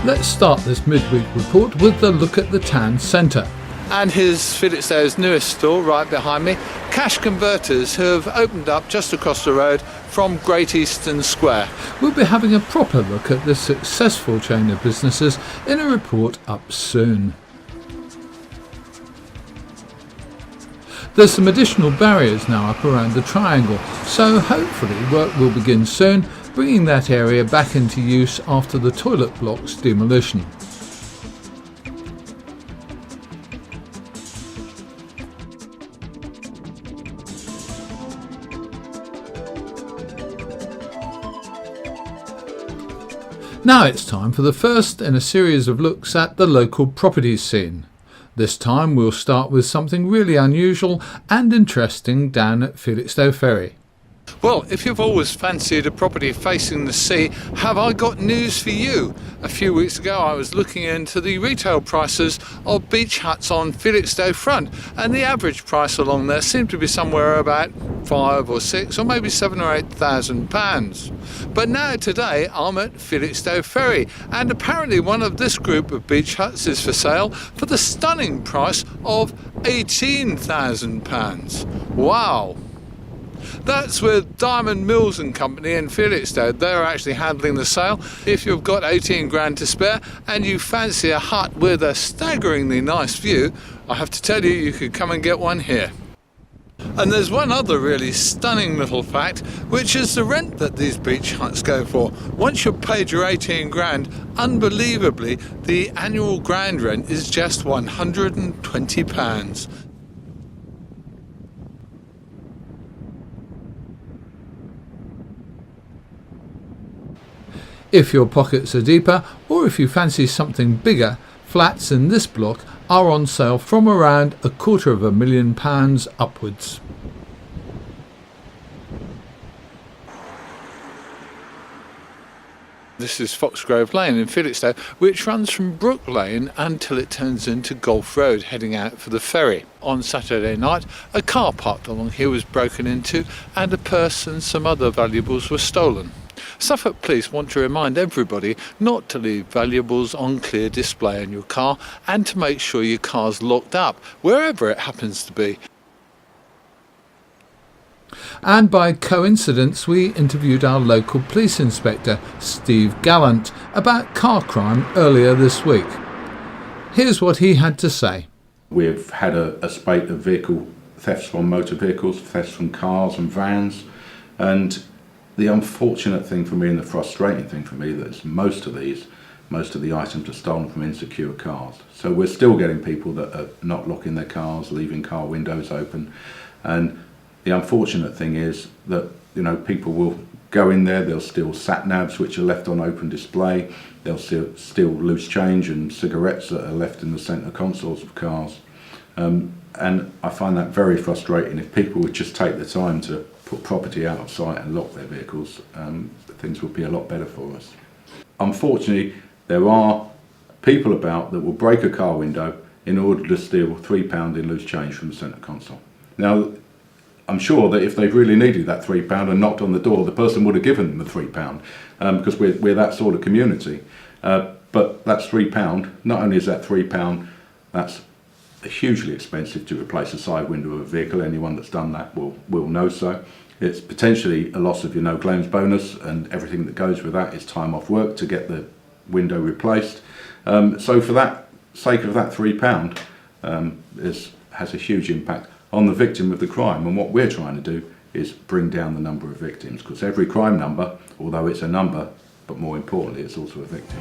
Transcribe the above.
Let's start this midweek report with a look at the town centre. And here's Felixstowe's newest store right behind me, Cash Converters, who have opened up just across the road from Great Eastern Square. We'll be having a proper look at this successful chain of businesses in a report up soon. There's some additional barriers now up around the triangle, so hopefully work will begin soon, bringing that area back into use after the toilet block's demolition. Now it's time for the first in a series of looks at the local property scene. This time we'll start with something really unusual and interesting down at Felixstowe Ferry. Well, if you've always fancied a property facing the sea, have I got news for you? A few weeks ago I was looking into the retail prices of beach huts on Felixstowe Front, and the average price along there seemed to be somewhere about £5 or £6 or maybe £7,000 or £8,000. But now today I'm at Felixstowe Ferry, and apparently one of this group of beach huts is for sale for the stunning price of £18,000. Wow! That's with Diamond Mills and Company in Felixstowe. They're actually handling the sale. If you've got 18 grand to spare and you fancy a hut with a staggeringly nice view, I have to tell you, you could come and get one here. And there's one other really stunning little fact, which is the rent that these beach huts go for. Once you've paid your 18 grand, unbelievably, the annual ground rent is just £120. If your pockets are deeper, or if you fancy something bigger, flats in this block are on sale from around £250,000 upwards. This is Foxgrove Lane in Felixstowe, which runs from Brook Lane until it turns into Golf Road, heading out for the ferry. On Saturday night, a car parked along here was broken into and a purse and some other valuables were stolen. Suffolk Police want to remind everybody not to leave valuables on clear display in your car and to make sure your car's locked up, wherever it happens to be. And by coincidence, we interviewed our local police inspector, Steve Gallant, about car crime earlier this week. Here's what he had to say. We've had a spate of vehicle thefts from motor vehicles, thefts from cars and vans, and the unfortunate thing for me and the frustrating thing for me is most of the items are stolen from insecure cars. So we're still getting people that are not locking their cars, leaving car windows open, and the unfortunate thing is that people will go in there, they'll steal sat-navs which are left on open display, they'll steal loose change and cigarettes that are left in the centre consoles of cars, and I find that very frustrating. If people would just take the time to put property out of sight and lock their vehicles, things would be a lot better for us. Unfortunately, there are people about that will break a car window in order to steal £3 in loose change from the centre console. Now, I'm sure that if they really needed that £3 and knocked on the door, the person would have given them the £3 because we're that sort of community. But that's £3. Not only is that £3, that's hugely expensive to replace a side window of a vehicle. Anyone that's done that will know so. It's potentially a loss of your no claims bonus, and everything that goes with that is time off work to get the window replaced. So for that sake of that £3 has a huge impact on the victim of the crime, and what we're trying to do is bring down the number of victims, because every crime number, although it's a number, but more importantly it's also a victim.